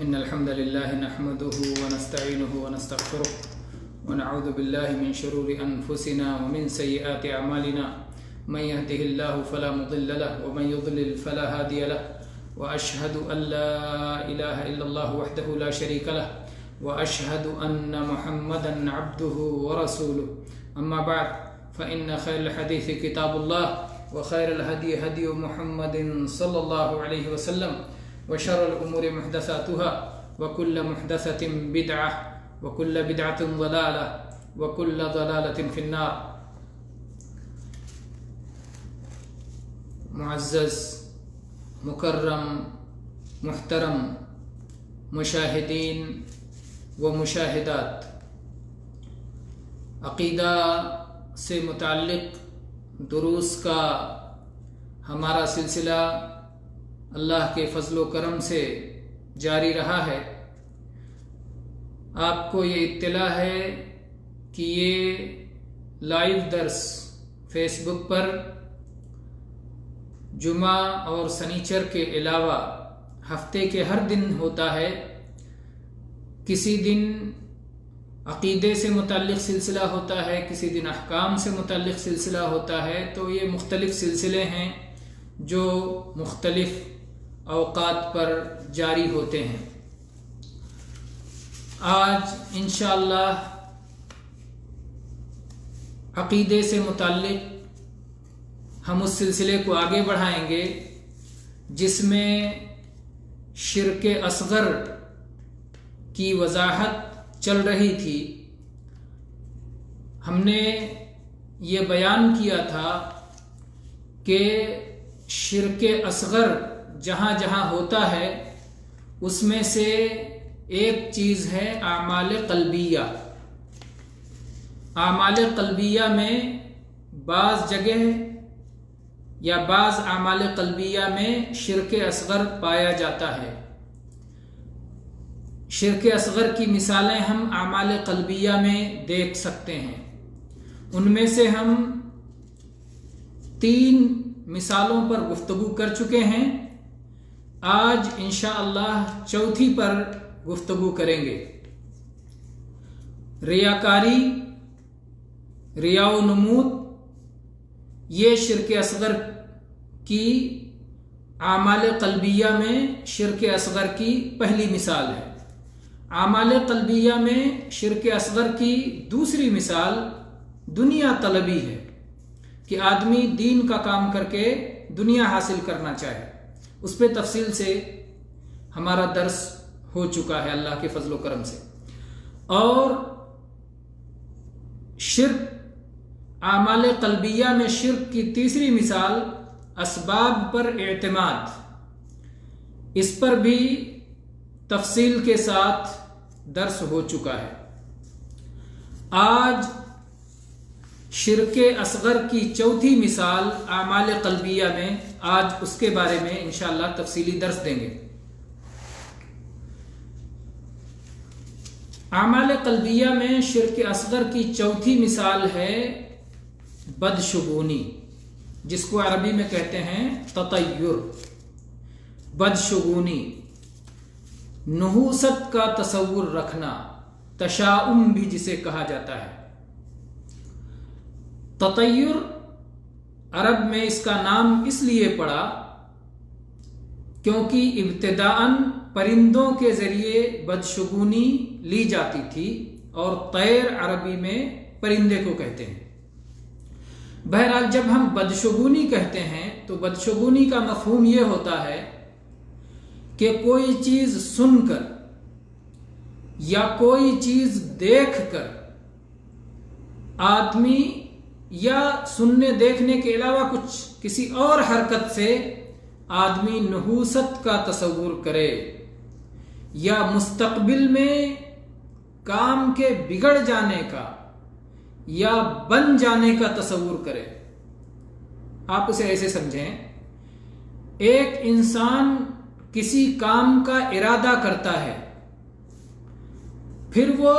إن الحمد لله نحمده ونستعينه ونستغفره ونعوذ بالله من شرور أنفسنا ومن سيئات أعمالنا من يهده الله فلا مضل له ومن يضلل فلا هادي له وأشهد أن لا إله إلا الله وحده لا شريك له وأشهد أن محمدا عبده ورسوله أما بعد فإن خير الحديث كتاب الله وخير الهدي هدي محمد صلى الله عليه وسلم وشر الأمور محدثاتها وكل محدثة بدعة وكل بدعة ضلالة وكل ضلالة في النار. معزز مکرم محترم مشاہدین و مشاہدات، عقیدہ سے متعلق دروس کا ہمارا سلسلہ اللہ کے فضل و کرم سے جاری رہا ہے. آپ کو یہ اطلاع ہے کہ یہ لائیو درس فیس بک پر جمعہ اور سنیچر کے علاوہ ہفتے کے ہر دن ہوتا ہے. کسی دن عقیدے سے متعلق سلسلہ ہوتا ہے، کسی دن احکام سے متعلق سلسلہ ہوتا ہے. تو یہ مختلف سلسلے ہیں جو مختلف اوقات پر جاری ہوتے ہیں. آج انشاءاللہ عقیدے سے متعلق ہم اس سلسلے کو آگے بڑھائیں گے جس میں شرک اصغر کی وضاحت چل رہی تھی. ہم نے یہ بیان کیا تھا کہ شرک اصغر جہاں جہاں ہوتا ہے اس میں سے ایک چیز ہے اعمال قلبیہ. اعمال قلبیہ میں بعض جگہ یا بعض اعمال قلبیہ میں شرک اصغر پایا جاتا ہے. شرک اصغر کی مثالیں ہم اعمال قلبیہ میں دیکھ سکتے ہیں. ان میں سے ہم 3 مثالوں پر گفتگو کر چکے ہیں. آج انشاءاللہ چوتھی پر گفتگو کریں گے. ریاکاری، ریا و نمود، یہ شرک اصغر کی اعمال قلبیہ میں شرک اصغر کی پہلی مثال ہے. اعمال قلبیہ میں شرک اصغر کی دوسری مثال دنیا طلبی ہے کہ آدمی دین کا کام کر کے دنیا حاصل کرنا چاہے. اس پہ تفصیل سے ہمارا درس ہو چکا ہے اللہ کے فضل و کرم سے. اور شرک، اعمال قلبیہ میں شرک کی تیسری مثال اسباب پر اعتماد. اس پر بھی تفصیل کے ساتھ درس ہو چکا ہے. آج شرک اصغر کی چوتھی مثال اعمال قلبیہ میں، آج اس کے بارے میں انشاءاللہ تفصیلی درس دیں گے. اعمال قلبیہ میں شرک اصغر کی چوتھی مثال ہے بدشگونی، جس کو عربی میں کہتے ہیں تطیر. بدشگونی، نحوست کا تصور رکھنا، تشاؤم بھی جسے کہا جاتا ہے. تطیر عرب میں اس کا نام اس لیے پڑا کیونکہ ابتداءً پرندوں کے ذریعے بدشگونی لی جاتی تھی، اور طیر عربی میں پرندے کو کہتے ہیں. بہرحال جب ہم بدشگونی کہتے ہیں تو بدشگونی کا مفہوم یہ ہوتا ہے کہ کوئی چیز سن کر یا کوئی چیز دیکھ کر آدمی یا سننے دیکھنے کے علاوہ کچھ کسی اور حرکت سے آدمی نحوست کا تصور کرے یا مستقبل میں کام کے بگڑ جانے کا یا بن جانے کا تصور کرے. آپ اسے ایسے سمجھیں، ایک انسان کسی کام کا ارادہ کرتا ہے، پھر وہ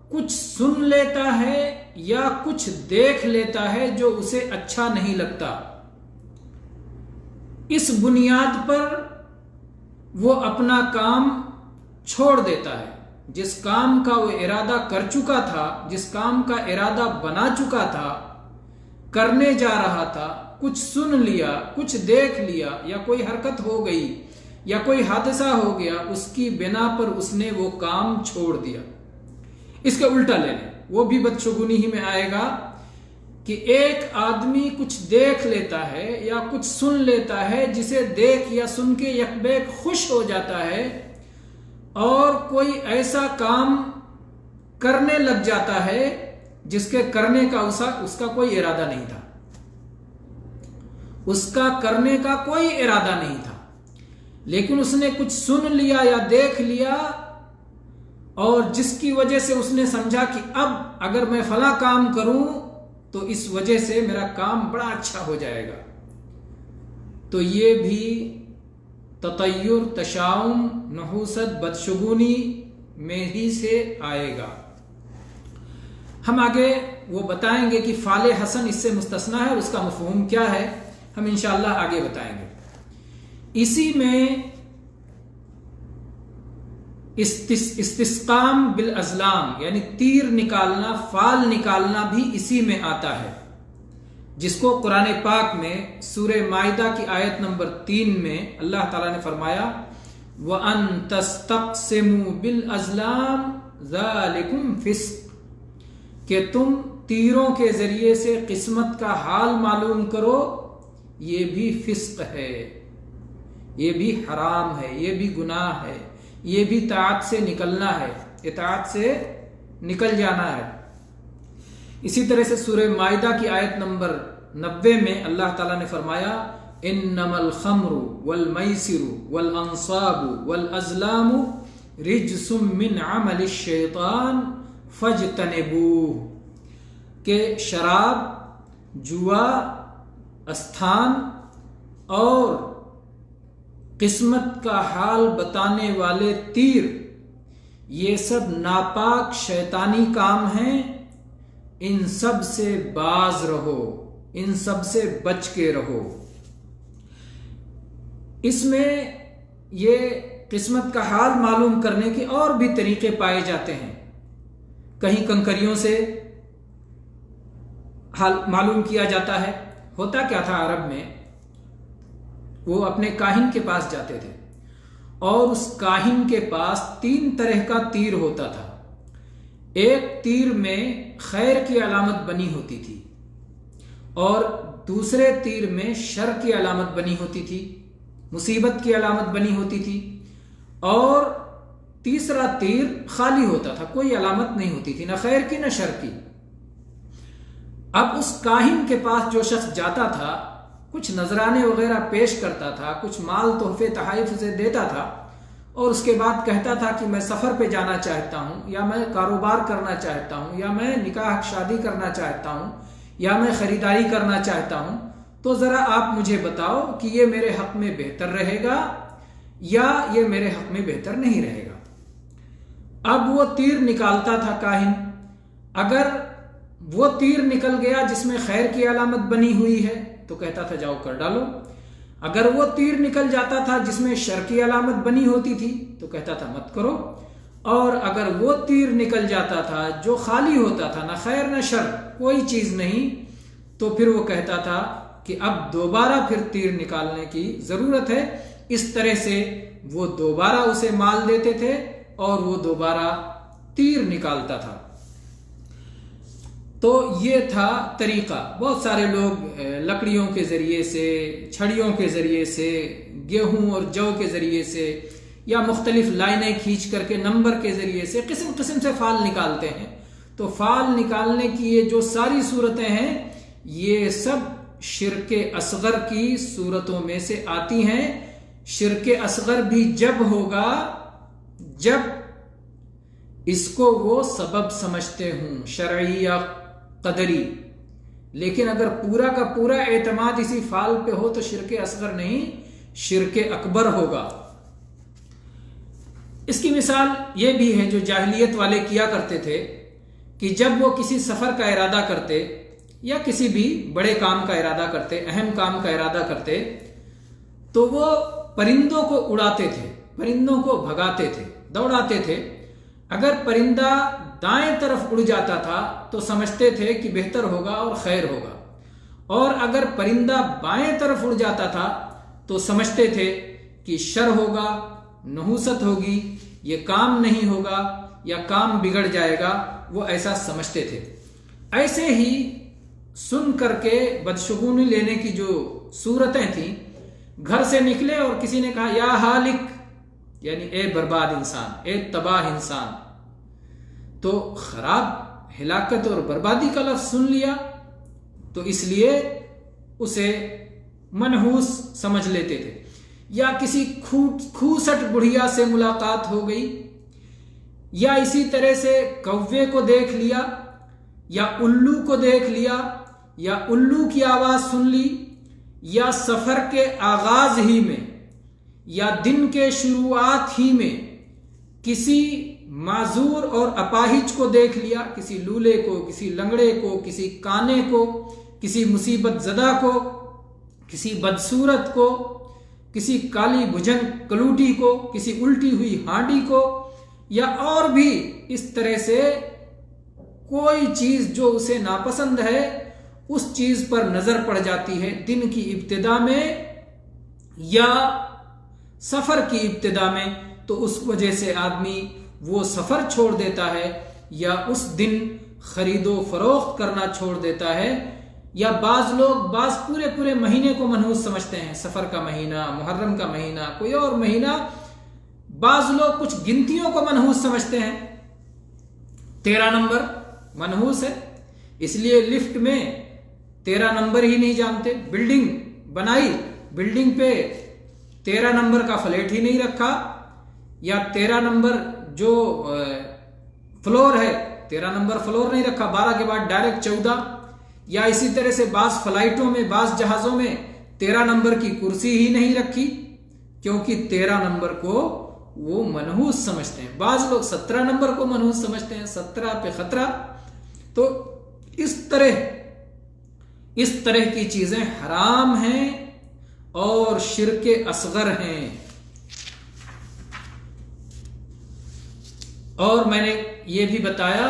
کچھ سن لیتا ہے یا کچھ دیکھ لیتا ہے جو اسے اچھا نہیں لگتا. اس بنیاد پر وہ اپنا کام چھوڑ دیتا ہے، جس کام کا وہ ارادہ کر چکا تھا، جس کام کا ارادہ بنا چکا تھا، کرنے جا رہا تھا، کچھ سن لیا، کچھ دیکھ لیا، یا کوئی حرکت ہو گئی یا کوئی حادثہ ہو گیا، اس کی بنا پر اس نے وہ کام چھوڑ دیا۔ اس کا الٹا لے لیں، وہ بھی بدشگونی ہی میں آئے گا کہ ایک آدمی کچھ دیکھ لیتا ہے یا کچھ سن لیتا ہے، جسے دیکھ یا سن کے یک بیک خوش ہو جاتا ہے، اور کوئی ایسا کام کرنے لگ جاتا ہے جس کے کرنے کا اس کا کوئی ارادہ نہیں تھا، اس کا کرنے کا کوئی ارادہ نہیں تھا، لیکن اس نے کچھ سن لیا یا دیکھ لیا، اور جس کی وجہ سے اس نے سمجھا کہ اب اگر میں فلاں کام کروں تو اس وجہ سے میرا کام بڑا اچھا ہو جائے گا، تو یہ بھی تطیر، تشاؤم، نحوست، بدشگونی میں ہی سے آئے گا۔ ہم آگے وہ بتائیں گے کہ فعل حسن اس سے مستثنی ہے اور اس کا مفہوم کیا ہے، ہم انشاءاللہ آگے بتائیں گے۔ اسی میں استسقام بالازلام یعنی تیر نکالنا، فال نکالنا بھی اسی میں آتا ہے، جس کو قرآن پاک میں سورہ مائدہ کی آیت نمبر 3 میں اللہ تعالیٰ نے فرمایا وَأَن تَسْتَقْسِمُوا بِالْأَزْلَامِ ذَلِكُمْ فِسْقٌ، کہ تم تیروں کے ذریعے سے قسمت کا حال معلوم کرو، یہ بھی فسق ہے، یہ بھی حرام ہے، یہ بھی گناہ ہے، یہ بھی طاعت سے نکلنا ہے، اطاعت سے نکل جانا ہے۔ اسی طرح سے سورہ مائدہ کی آیت نمبر 90 میں اللہ تعالیٰ نے فرمایا انما الخمر والمیسر والانصاب والازلام رجس من عمل الشیطان فاجتنبوہ، کہ شراب، جوا، استھان اور قسمت کا حال بتانے والے تیر، یہ سب ناپاک شیطانی کام ہیں، ان سب سے باز رہو، ان سب سے بچ کے رہو۔ اس میں یہ قسمت کا حال معلوم کرنے کے اور بھی طریقے پائے جاتے ہیں۔ کہیں کنکریوں سے حال معلوم کیا جاتا ہے۔ ہوتا کیا تھا عرب میں، وہ اپنے کاہن کے پاس جاتے تھے، اور اس کاہن کے پاس 3 طرح کا تیر ہوتا تھا۔ ایک تیر میں خیر کی علامت بنی ہوتی تھی، اور دوسرے تیر میں شر کی علامت بنی ہوتی تھی، مصیبت کی علامت بنی ہوتی تھی، اور تیسرا تیر خالی ہوتا تھا، کوئی علامت نہیں ہوتی تھی، نہ خیر کی نہ شر کی۔ اب اس کاہن کے پاس جو شخص جاتا تھا، کچھ نذرانے وغیرہ پیش کرتا تھا، کچھ مال تحفے تحائف اسے دیتا تھا، اور اس کے بعد کہتا تھا کہ میں سفر پہ جانا چاہتا ہوں، یا میں کاروبار کرنا چاہتا ہوں، یا میں نکاح شادی کرنا چاہتا ہوں، یا میں خریداری کرنا چاہتا ہوں، تو ذرا آپ مجھے بتاؤ کہ یہ میرے حق میں بہتر رہے گا یا یہ میرے حق میں بہتر نہیں رہے گا۔ اب وہ تیر نکالتا تھا کاہن، اگر وہ تیر نکل گیا جس میں خیر کی علامت بنی ہوئی ہے تو کہتا تھا جاؤ کر ڈالو، اگر وہ تیر نکل جاتا تھا جس میں شر کی علامت بنی ہوتی تھی تو کہتا تھا مت کرو، اور اگر وہ تیر نکل جاتا تھا جو خالی ہوتا تھا، نہ خیر نہ شر، کوئی چیز نہیں، تو پھر وہ کہتا تھا کہ اب دوبارہ پھر تیر نکالنے کی ضرورت ہے۔ اس طرح سے وہ دوبارہ اسے مال دیتے تھے اور وہ دوبارہ تیر نکالتا تھا۔ تو یہ تھا طریقہ۔ بہت سارے لوگ لکڑیوں کے ذریعے سے، چھڑیوں کے ذریعے سے، گیہوں اور جو کے ذریعے سے، یا مختلف لائنیں کھینچ کر کے نمبر کے ذریعے سے قسم قسم سے فال نکالتے ہیں۔ تو فال نکالنے کی یہ جو ساری صورتیں ہیں، یہ سب شرک اصغر کی صورتوں میں سے آتی ہیں۔ شرک اصغر بھی جب ہوگا جب اس کو وہ سبب سمجھتے ہوں، شرعی یا قدری، لیکن اگر پورا کا پورا اعتماد اسی فال پہ ہو تو شرک اصغر نہیں، شرک اکبر ہوگا۔ اس کی مثال یہ بھی ہے جو جاہلیت والے کیا کرتے تھے کہ جب وہ کسی سفر کا ارادہ کرتے یا کسی بھی بڑے کام کا ارادہ کرتے، اہم کام کا ارادہ کرتے، تو وہ پرندوں کو اڑاتے تھے، پرندوں کو بھگاتے تھے، دوڑاتے تھے، اگر پرندہ دائیں طرف اڑ جاتا تھا تو سمجھتے تھے کہ بہتر ہوگا اور خیر ہوگا، اور اگر پرندہ بائیں طرف اڑ جاتا تھا تو سمجھتے تھے کہ شر ہوگا، نحوست ہوگی، یہ کام نہیں ہوگا یا کام بگڑ جائے گا، وہ ایسا سمجھتے تھے۔ ایسے ہی سن کر کے بدشگونی لینے کی جو صورتیں تھیں، گھر سے نکلے اور کسی نے کہا یا ہالک، یعنی اے برباد انسان، اے تباہ انسان، تو خراب، ہلاکت اور بربادی کا لفظ سن لیا تو اس لیے اسے منحوس سمجھ لیتے تھے۔ یا کسی کھوسٹ بڑھیا سے ملاقات ہو گئی، یا اسی طرح سے کوے کو دیکھ لیا، یا الو کو دیکھ لیا، یا الو کی آواز سن لی، یا سفر کے آغاز ہی میں یا دن کے شروعات ہی میں کسی معذور اور اپاہج کو دیکھ لیا، کسی لولے کو، کسی لنگڑے کو، کسی کانے کو، کسی مصیبت زدہ کو، کسی بدصورت کو، کسی کالی بھجنگ کلوٹی کو، کسی الٹی ہوئی ہانڈی کو، یا اور بھی اس طرح سے کوئی چیز جو اسے ناپسند ہے اس چیز پر نظر پڑ جاتی ہے دن کی ابتدا میں یا سفر کی ابتدا میں، تو اس وجہ سے آدمی وہ سفر چھوڑ دیتا ہے یا اس دن خرید و فروخت کرنا چھوڑ دیتا ہے۔ یا بعض لوگ پورے مہینے کو منحوس سمجھتے ہیں، سفر کا مہینہ، محرم کا مہینہ، کوئی اور مہینہ، بعض لوگ کچھ گنتیوں کو منحوس سمجھتے ہیں۔ 13 نمبر منحوس ہے، اس لیے لفٹ میں 13 نمبر ہی نہیں جانتے، بلڈنگ بنائی، بلڈنگ پہ 13 نمبر کا فلیٹ ہی نہیں رکھا، یا 13 نمبر جو فلور ہے 13 نمبر فلور نہیں رکھا، 12 کے بعد ڈائریکٹ 14، یا اسی طرح سے بعض فلائٹوں میں، بعض جہازوں میں 13 نمبر کی کرسی ہی نہیں رکھی، کیونکہ 13 نمبر کو وہ منحوس سمجھتے ہیں۔ بعض لوگ 17 نمبر کو منحوس سمجھتے ہیں، 17 پہ خطرہ۔ تو اس طرح کی چیزیں حرام ہیں اور شرک اصغر ہیں۔ اور میں نے یہ بھی بتایا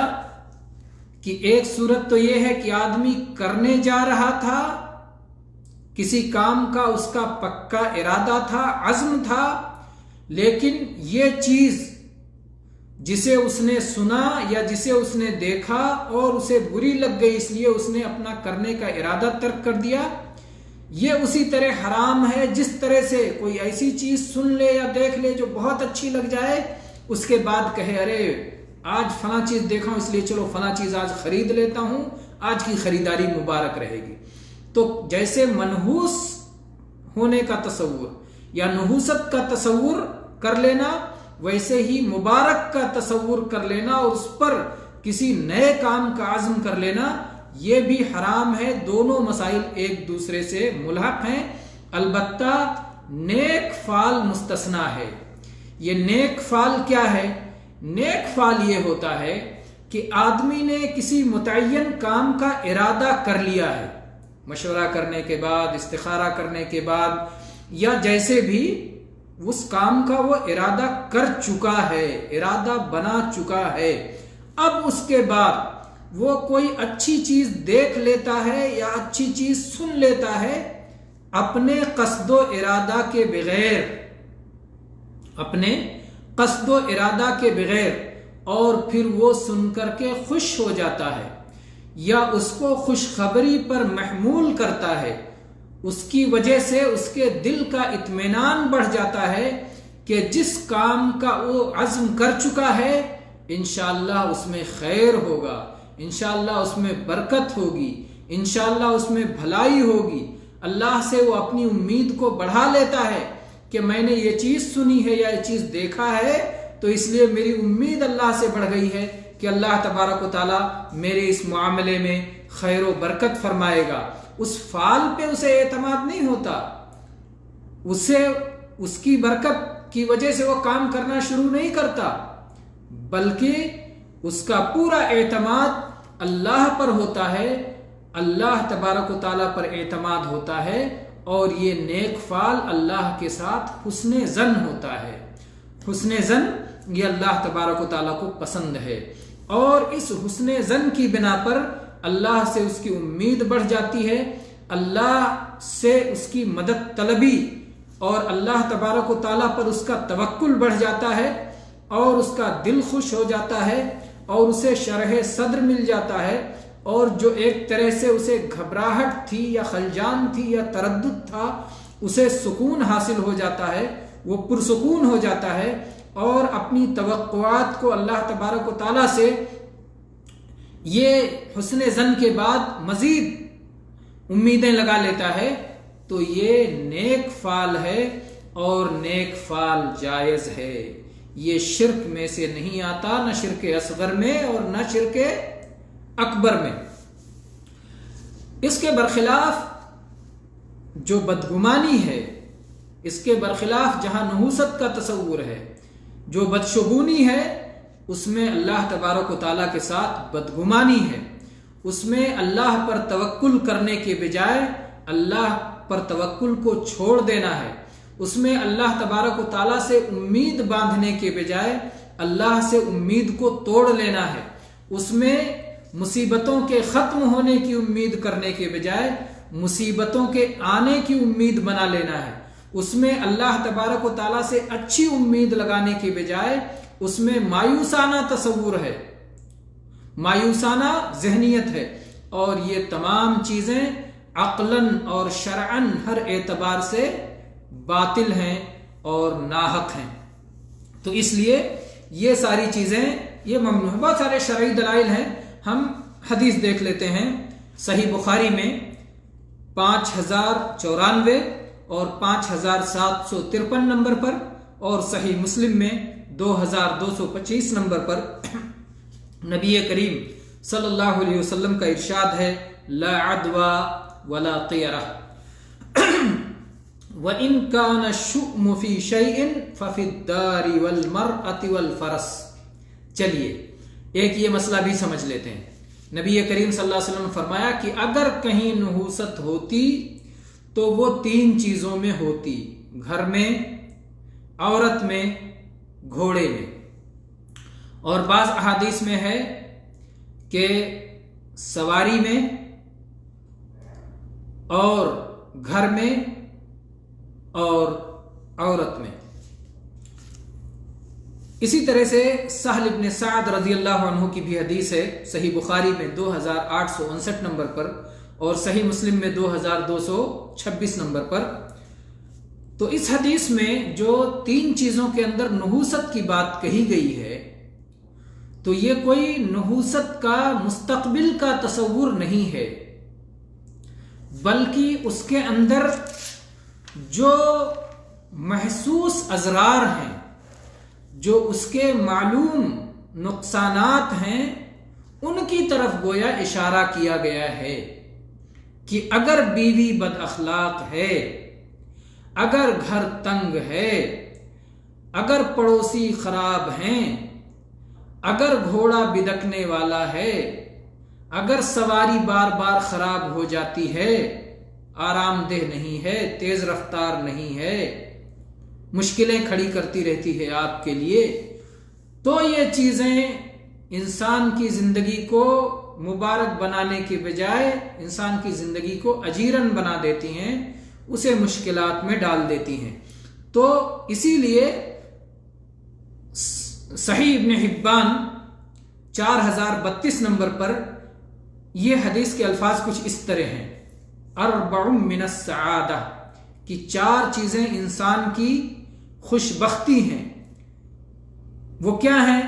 کہ ایک صورت تو یہ ہے کہ آدمی کرنے جا رہا تھا، کسی کام کا اس کا پکا ارادہ تھا، عزم تھا، لیکن یہ چیز جسے اس نے سنا یا جسے اس نے دیکھا اور اسے بری لگ گئی، اس لیے اس نے اپنا کرنے کا ارادہ ترک کر دیا، یہ اسی طرح حرام ہے جس طرح سے کوئی ایسی چیز سن لے یا دیکھ لے جو بہت اچھی لگ جائے، اس کے بعد کہے ارے آج فلاں چیز دیکھا ہوں اس لیے چلو فلاں چیز آج خرید لیتا ہوں، آج کی خریداری مبارک رہے گی۔ تو جیسے منحوس ہونے کا تصور یا نحوست کا تصور کر لینا، ویسے ہی مبارک کا تصور کر لینا اور اس پر کسی نئے کام کا عزم کر لینا، یہ بھی حرام ہے۔ دونوں مسائل ایک دوسرے سے ملحق ہیں، البتہ نیک فعل مستثنا ہے۔ یہ نیک فعل کیا ہے؟ نیک فعل یہ ہوتا ہے کہ آدمی نے کسی متعین کام کا ارادہ کر لیا ہے، مشورہ کرنے کے بعد، استخارہ کرنے کے بعد، یا جیسے بھی اس کام کا وہ ارادہ کر چکا ہے، ارادہ بنا چکا ہے، اب اس کے بعد وہ کوئی اچھی چیز دیکھ لیتا ہے یا اچھی چیز سن لیتا ہے اپنے قصد و ارادہ کے بغیر، اپنے قصد و ارادہ کے بغیر، اور پھر وہ سن کر کے خوش ہو جاتا ہے یا اس کو خوشخبری پر محمول کرتا ہے، اس کی وجہ سے اس کے دل کا اطمینان بڑھ جاتا ہے کہ جس کام کا وہ عزم کر چکا ہے انشاءاللہ اس میں خیر ہوگا، انشاءاللہ اس میں برکت ہوگی، انشاءاللہ اس میں بھلائی ہوگی۔ اللہ سے وہ اپنی امید کو بڑھا لیتا ہے کہ میں نے یہ چیز سنی ہے یا یہ چیز دیکھا ہے تو اس لیے میری امید اللہ سے بڑھ گئی ہے کہ اللہ تبارک و تعالی میرے اس معاملے میں خیر و برکت فرمائے گا۔ اس فعل پہ اسے اعتماد نہیں ہوتا، اسے اس کی برکت کی وجہ سے وہ کام کرنا شروع نہیں کرتا، بلکہ اس کا پورا اعتماد اللہ پر ہوتا ہے، اللہ تبارک و تعالی پر اعتماد ہوتا ہے، اور یہ نیک فعل اللہ کے ساتھ حسن ظن ہوتا ہے۔ حسن ظن یہ اللہ تبارک و تعالیٰ کو پسند ہے، اور اس حسن ظن کی بنا پر اللہ سے اس کی امید بڑھ جاتی ہے، اللہ سے اس کی مدد طلبی اور اللہ تبارک و تعالیٰ پر اس کا توکل بڑھ جاتا ہے، اور اس کا دل خوش ہو جاتا ہے، اور اسے شرح صدر مل جاتا ہے، اور جو ایک طرح سے اسے گھبراہٹ تھی یا خلجان تھی یا تردد تھا، اسے سکون حاصل ہو جاتا ہے، وہ پرسکون ہو جاتا ہے، اور اپنی توقعات کو اللہ تبارک و تعالیٰ سے یہ حسن ظن کے بعد مزید امیدیں لگا لیتا ہے، تو یہ نیک فعل ہے، اور نیک فعل جائز ہے، یہ شرک میں سے نہیں آتا، نہ شرک اصغر میں اور نہ شرک اکبر میں۔ اس کے برخلاف جو بدگمانی ہے، اس کے برخلاف جہاں نحوست کا تصور ہے، جو بدشگونی ہے، اس میں اللہ تبارک و تعالیٰ کے ساتھ بدگمانی ہے، اس میں اللہ پر توکل کرنے کے بجائے اللہ پر توکل کو چھوڑ دینا ہے، اس میں اللہ تبارک و تعالیٰ سے امید باندھنے کے بجائے اللہ سے امید کو توڑ لینا ہے، اس میں مصیبتوں کے ختم ہونے کی امید کرنے کے بجائے مصیبتوں کے آنے کی امید بنا لینا ہے، اس میں اللہ تبارک و تعالیٰ سے اچھی امید لگانے کے بجائے اس میں مایوسانہ تصور ہے، مایوسانہ ذہنیت ہے، اور یہ تمام چیزیں عقلاً اور شرعاً ہر اعتبار سے باطل ہیں اور ناحق ہیں۔ تو اس لیے یہ ساری چیزیں یہ ممنوع ہیں۔ بہت سارے شرعی دلائل ہیں، ہم حدیث دیکھ لیتے ہیں۔ صحیح بخاری میں 5094 اور 5753 نمبر پر، اور صحیح مسلم میں 2225 نمبر پر نبی کریم صلی اللہ علیہ وسلم کا ارشاد ہے، لا عدوى ولا طیرہ وَإِن كَانَ الشُّؤْمُ فِي شَيْءٍ فَفِي الدَّارِ وَالْمَرْأَةِ وَالْفَرَسِ۔ چلیے ایک یہ مسئلہ بھی سمجھ لیتے ہیں۔ نبی کریم صلی اللہ علیہ وسلم نے فرمایا کہ اگر کہیں نحوست ہوتی تو وہ 3 چیزوں میں ہوتی، گھر میں، عورت میں، گھوڑے میں، اور بعض احادیث میں ہے کہ سواری میں اور گھر میں اور عورت میں۔ اسی طرح سے سہل ابن سعد رضی اللہ عنہ کی بھی حدیث ہے، صحیح بخاری میں 2859 نمبر پر اور صحیح مسلم میں 2226 نمبر پر۔ تو اس حدیث میں جو 3 چیزوں کے اندر نحوست کی بات کہی گئی ہے، تو یہ کوئی نحوست کا مستقبل کا تصور نہیں ہے، بلکہ اس کے اندر جو محسوس اضرار ہیں، جو اس کے معلوم نقصانات ہیں، ان کی طرف گویا اشارہ کیا گیا ہے کہ اگر بیوی بد اخلاق ہے، اگر گھر تنگ ہے، اگر پڑوسی خراب ہیں، اگر گھوڑا بدکنے والا ہے، اگر سواری بار بار خراب ہو جاتی ہے، آرام دہ نہیں ہے، تیز رفتار نہیں ہے، مشکلیں کھڑی کرتی رہتی ہے آپ کے لیے، تو یہ چیزیں انسان کی زندگی کو مبارک بنانے کے بجائے انسان کی زندگی کو اجیرن بنا دیتی ہیں، اسے مشکلات میں ڈال دیتی ہیں۔ تو اسی لیے صحیح ابن حبان 4032 نمبر پر یہ حدیث کے الفاظ کچھ اس طرح ہیں، 4 من السعادہ، کہ 4 چیزیں انسان کی خوش بختی ہیں۔ وہ کیا ہیں؟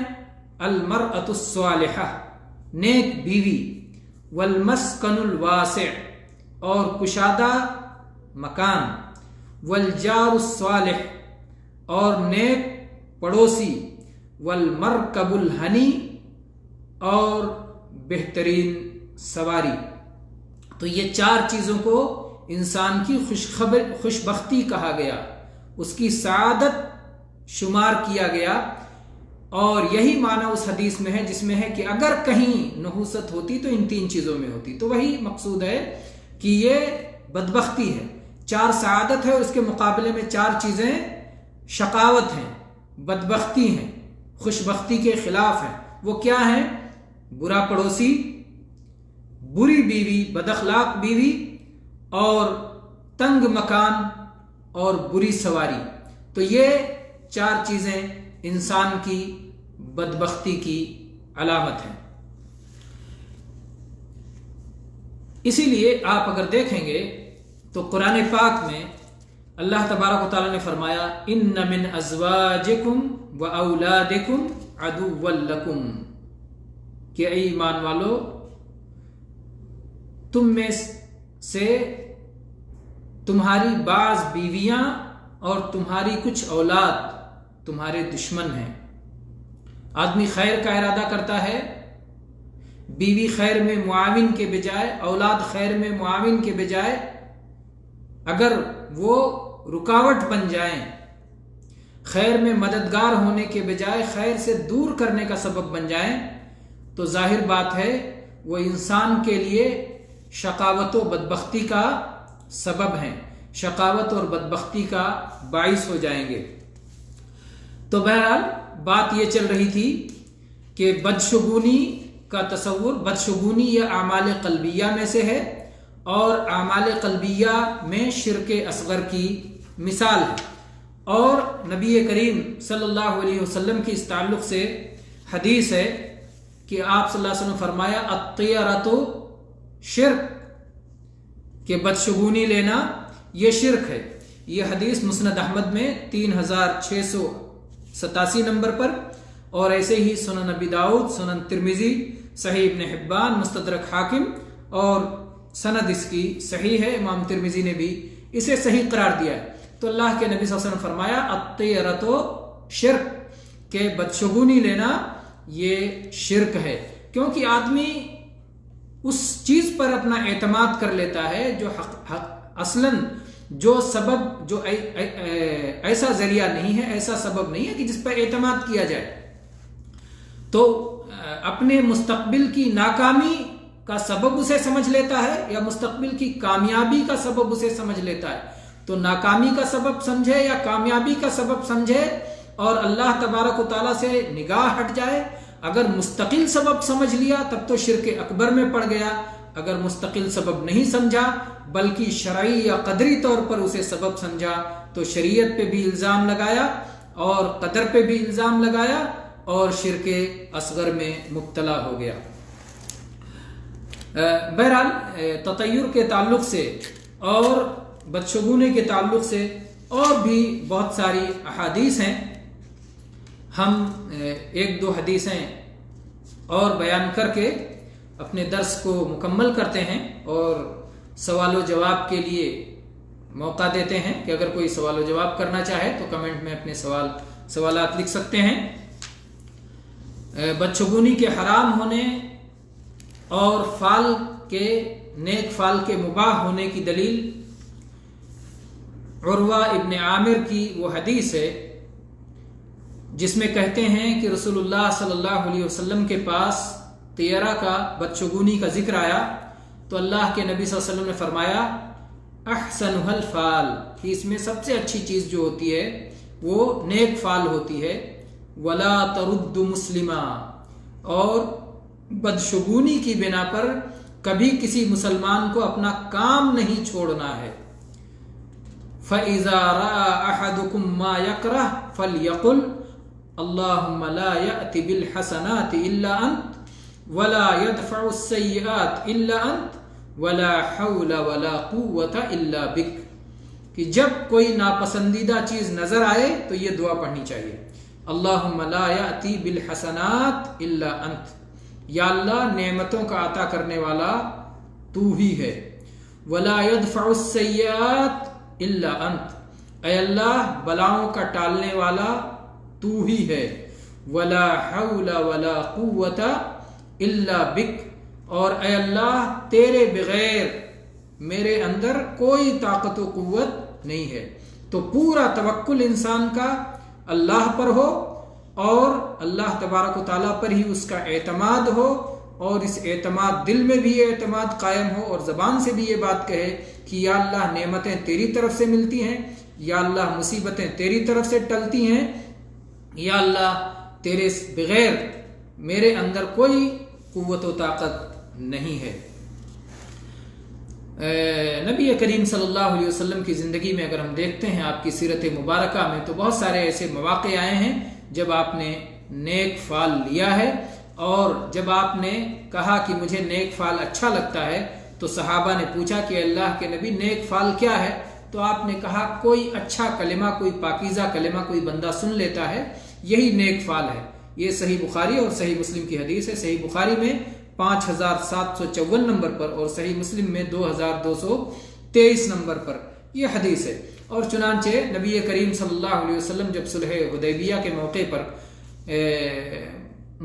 المرأة الصالحہ، نیک بیوی، والمسکن الواسع، اور کشادہ مکان، والجار الصالح، اور نیک پڑوسی، والمرکب الحنی، اور بہترین سواری۔ تو یہ 4 چیزوں کو انسان کی خوش بختی کہا گیا، اس کی سعادت شمار کیا گیا، اور یہی معنی اس حدیث میں ہے جس میں ہے کہ اگر کہیں نحوست ہوتی تو ان 3 چیزوں میں ہوتی۔ تو وہی مقصود ہے کہ یہ بدبختی ہے، 4 سعادت ہے اور اس کے مقابلے میں 4 چیزیں شقاوت ہیں، بدبختی ہیں، خوش بختی کے خلاف ہیں۔ وہ کیا ہیں؟ برا پڑوسی، بری بیوی، بد اخلاق بیوی، اور تنگ مکان اور بری سواری۔ تو یہ 4 چیزیں انسان کی بدبختی کی علامت ہیں۔ اسی لیے آپ اگر دیکھیں گے تو قرآن پاک میں اللہ تبارک و تعالیٰ نے فرمایا ان من ازواجکم و اولادکم عدوا لکم، کہ اے ایمان والو تم میں سے تمہاری بعض بیویاں اور تمہاری کچھ اولاد تمہارے دشمن ہیں۔ آدمی خیر کا ارادہ کرتا ہے، بیوی خیر میں معاون کے بجائے، اولاد خیر میں معاون کے بجائے اگر وہ رکاوٹ بن جائیں، خیر میں مددگار ہونے کے بجائے خیر سے دور کرنے کا سبب بن جائیں، تو ظاہر بات ہے وہ انسان کے لیے شقاوت و بدبختی کا سبب ہیں، شقاوت اور بدبختی کا باعث ہو جائیں گے۔ تو بہرحال بات یہ چل رہی تھی کہ بدشگونی کا تصور، بدشگونی یہ اعمال قلبیہ میں سے ہے، اور اعمال قلبیہ میں شرک اصغر کی مثال ہے۔ اور نبی کریم صلی اللہ علیہ وسلم کی اس تعلق سے حدیث ہے کہ آپ صلی اللہ علیہ وسلم فرمایا الطیرۃ شرک، کہ بدشگونی لینا یہ شرک ہے۔ یہ حدیث مسند احمد میں 3687 نمبر پر، اور ایسے ہی سنن ابی داؤد، سنن ترمذی، صحیح ابن حبان، مستدرک حاکم، اور سند اس کی صحیح ہے، امام ترمذی نے بھی اسے صحیح قرار دیا ہے۔ تو اللہ کے نبی صلی اللہ علیہ وسلم فرمایا الطیرۃ شرک، کہ بدشگونی لینا یہ شرک ہے، کیونکہ آدمی اس چیز پر اپنا اعتماد کر لیتا ہے جو اصلاً جو سبب، جو ایسا ذریعہ نہیں ہے، ایسا سبب نہیں ہے کہ جس پر اعتماد کیا جائے، تو اپنے مستقبل کی ناکامی کا سبب اسے سمجھ لیتا ہے یا مستقبل کی کامیابی کا سبب اسے سمجھ لیتا ہے۔ تو ناکامی کا سبب سمجھے یا کامیابی کا سبب سمجھے اور اللہ تبارک و تعالیٰ سے نگاہ ہٹ جائے، اگر مستقل سبب سمجھ لیا تب تو شرک اکبر میں پڑ گیا، اگر مستقل سبب نہیں سمجھا بلکہ شرعی یا قدری طور پر اسے سبب سمجھا تو شریعت پہ بھی الزام لگایا اور قدر پہ بھی الزام لگایا اور شرک اصغر میں مبتلا ہو گیا۔ بہرحال تطیر کے تعلق سے اور بدشگونی کے تعلق سے اور بھی بہت ساری احادیث ہیں، ہم 1-2 حدیثیں اور بیان کر کے اپنے درس کو مکمل کرتے ہیں اور سوال و جواب کے لیے موقع دیتے ہیں کہ اگر کوئی سوال و جواب کرنا چاہے تو کمنٹ میں اپنے سوالات لکھ سکتے ہیں۔ بدشگونی کے حرام ہونے اور فال کے نیک فال کے مباح ہونے کی دلیل عروہ ابن عامر کی وہ حدیث ہے جس میں کہتے ہیں کہ رسول اللہ صلی اللہ علیہ وسلم کے پاس طیرہ کا، بدشگونی کا ذکر آیا تو اللہ کے نبی صلی اللہ علیہ وسلم نے فرمایا احسنها الفال، کہ اس میں سب سے اچھی چیز جو ہوتی ہے وہ نیک فال ہوتی ہے، ولا ترد مسلما، اور بدشگونی کی بنا پر کبھی کسی مسلمان کو اپنا کام نہیں چھوڑنا ہے۔ فَإِذَا رَأَى أَحَدُكُمْ مَا يَكْرَهُ فَلْيَقُلْ اللَّهُمَّ لَا يَأْتِ بِالْحَسَنَاتِ إِلَّا أَنْتَ وَلَا يَدْفَعُ السَّيِّئَاتِ إِلَّا أَنْتَ وَلَا حَوْلَ وَلَا قُوَّةَ إِلَّا بِكَ، کہ جب کوئی ناپسندیدہ چیز نظر آئے تو یہ دعا پڑھنی چاہیے، اللہم لا یأتی بالحسنات الا انت، یا اللہ نعمتوں کا عطا کرنے والا تو ہی ہے، ولا يدفع السیئات الا انت، اے اللہ بلاؤں کا ٹالنے والا تو ہی ہے، ولا حول ولا قوت الا بک، اور اے اللہ تیرے بغیر میرے اندر کوئی طاقت و قوت نہیں ہے۔ تو پورا توکل انسان کا اللہ پر ہو اور اللہ تبارک و تعالیٰ پر ہی اس کا اعتماد ہو، اور اس اعتماد دل میں بھی یہ اعتماد قائم ہو اور زبان سے بھی یہ بات کہے کہ یا اللہ نعمتیں تیری طرف سے ملتی ہیں، یا اللہ مصیبتیں تیری طرف سے ٹلتی ہیں، یا اللہ تیرے بغیر میرے اندر کوئی قوت و طاقت نہیں ہے۔ نبی کریم صلی اللہ علیہ وسلم کی زندگی میں اگر ہم دیکھتے ہیں، آپ کی سیرت مبارکہ میں، تو بہت سارے ایسے مواقع آئے ہیں جب آپ نے نیک فعل لیا ہے، اور جب آپ نے کہا کہ مجھے نیک فعل اچھا لگتا ہے تو صحابہ نے پوچھا کہ اللہ کے نبی نیک فعل کیا ہے؟ تو آپ نے کہا کوئی اچھا کلمہ، کوئی پاکیزہ کلمہ کوئی بندہ سن لیتا ہے، یہی نیک فعل ہے۔ یہ صحیح بخاری اور صحیح مسلم کی حدیث ہے۔ صحیح بخاری میں 5754 نمبر پر اور صحیح مسلم میں 2223 نمبر پر یہ حدیث ہے۔ اور چنانچہ نبی کریم صلی اللہ علیہ وسلم جب صلح حدیبیہ کے موقع پر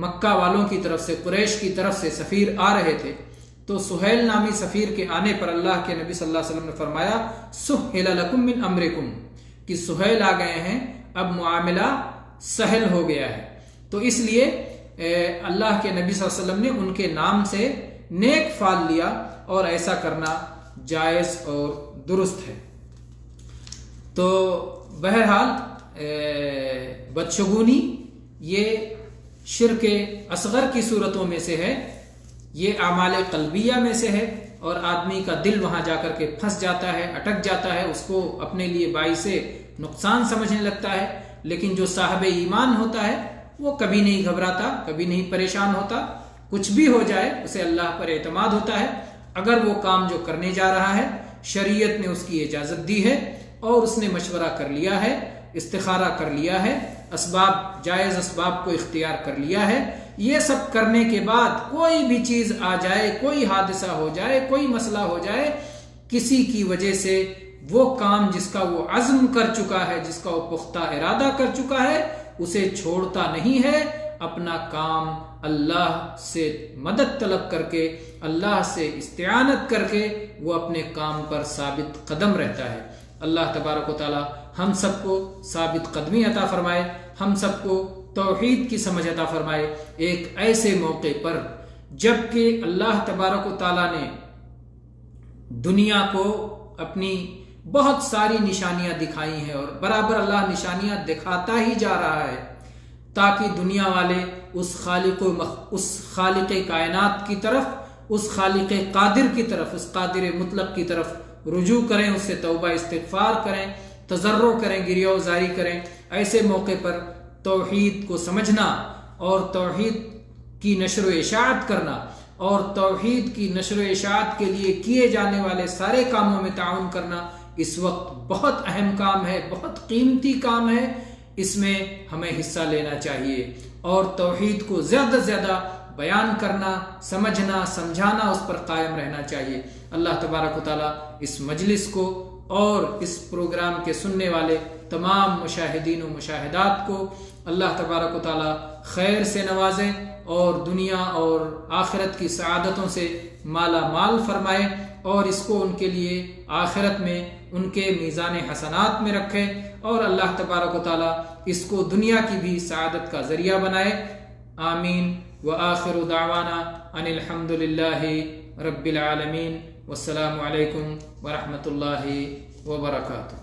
مکہ والوں کی طرف سے، قریش کی طرف سے سفیر آ رہے تھے، تو سہیل نامی سفیر کے آنے پر اللہ کے نبی صلی اللہ علیہ وسلم نے فرمایا سہل لکم من امرکم، کہ سہیل آ گئے ہیں، اب معاملہ سہل ہو گیا ہے۔ تو اس لیے اللہ کے نبی صلی اللہ علیہ وسلم نے ان کے نام سے نیک فعل لیا، اور ایسا کرنا جائز اور درست ہے۔ تو بہرحال بدشگونی یہ شرک اصغر کی صورتوں میں سے ہے، یہ اعمال قلبیہ میں سے ہے، اور آدمی کا دل وہاں جا کر کے پھنس جاتا ہے، اٹک جاتا ہے، اس کو اپنے لیے باعث نقصان سمجھنے لگتا ہے۔ لیکن جو صاحب ایمان ہوتا ہے وہ کبھی نہیں گھبراتا، کبھی نہیں پریشان ہوتا، کچھ بھی ہو جائے اسے اللہ پر اعتماد ہوتا ہے۔ اگر وہ کام جو کرنے جا رہا ہے شریعت نے اس کی اجازت دی ہے اور اس نے مشورہ کر لیا ہے، استخارہ کر لیا ہے، اسباب، جائز اسباب کو اختیار کر لیا ہے، یہ سب کرنے کے بعد کوئی بھی چیز آ جائے، کوئی حادثہ ہو جائے، کوئی مسئلہ ہو جائے، کسی کی وجہ سے وہ کام جس کا وہ عزم کر چکا ہے، جس کا وہ پختہ ارادہ کر چکا ہے، اسے چھوڑتا نہیں ہے، اپنا کام اللہ سے مدد طلب کر کے، اللہ سے استعانت کر کے وہ اپنے کام پر ثابت قدم رہتا ہے۔ اللہ تبارک و تعالی ہم سب کو ثابت قدمی عطا فرمائے، ہم سب کو توحید کی سمجھ عطا فرمائے، ایک ایسے موقع پر جب کہ اللہ تبارک و تعالی نے دنیا کو اپنی بہت ساری نشانیاں دکھائی ہیں، اور برابر اللہ نشانیاں دکھاتا ہی جا رہا ہے تاکہ دنیا والے اس خالق کائنات کی طرف، اس خالق قادر کی طرف، اس قادر مطلق کی طرف رجوع کریں، اس سے توبہ استغفار کریں، تضرع کریں، گریہ وزاری کریں۔ ایسے موقع پر توحید کو سمجھنا اور توحید کی نشر و اشاعت کرنا، اور توحید کی نشر و اشاعت کے لیے کیے جانے والے سارے کاموں میں تعاون کرنا اس وقت بہت اہم کام ہے، بہت قیمتی کام ہے، اس میں ہمیں حصہ لینا چاہیے، اور توحید کو زیادہ سے زیادہ بیان کرنا، سمجھنا، سمجھانا، اس پر قائم رہنا چاہیے۔ اللہ تبارک و تعالی اس مجلس کو اور اس پروگرام کے سننے والے تمام مشاہدین و مشاہدات کو اللہ تبارک و تعالی خیر سے نوازے، اور دنیا اور آخرت کی سعادتوں سے مالا مال فرمائے، اور اس کو ان کے لیے آخرت میں ان کے میزان حسنات میں رکھے، اور اللہ تبارک و تعالی اس کو دنیا کی بھی سعادت کا ذریعہ بنائے۔ آمین۔ وآخر دعوانا ان الحمد للہ رب العالمین، والسلام علیکم ورحمۃ اللہ وبرکاتہ۔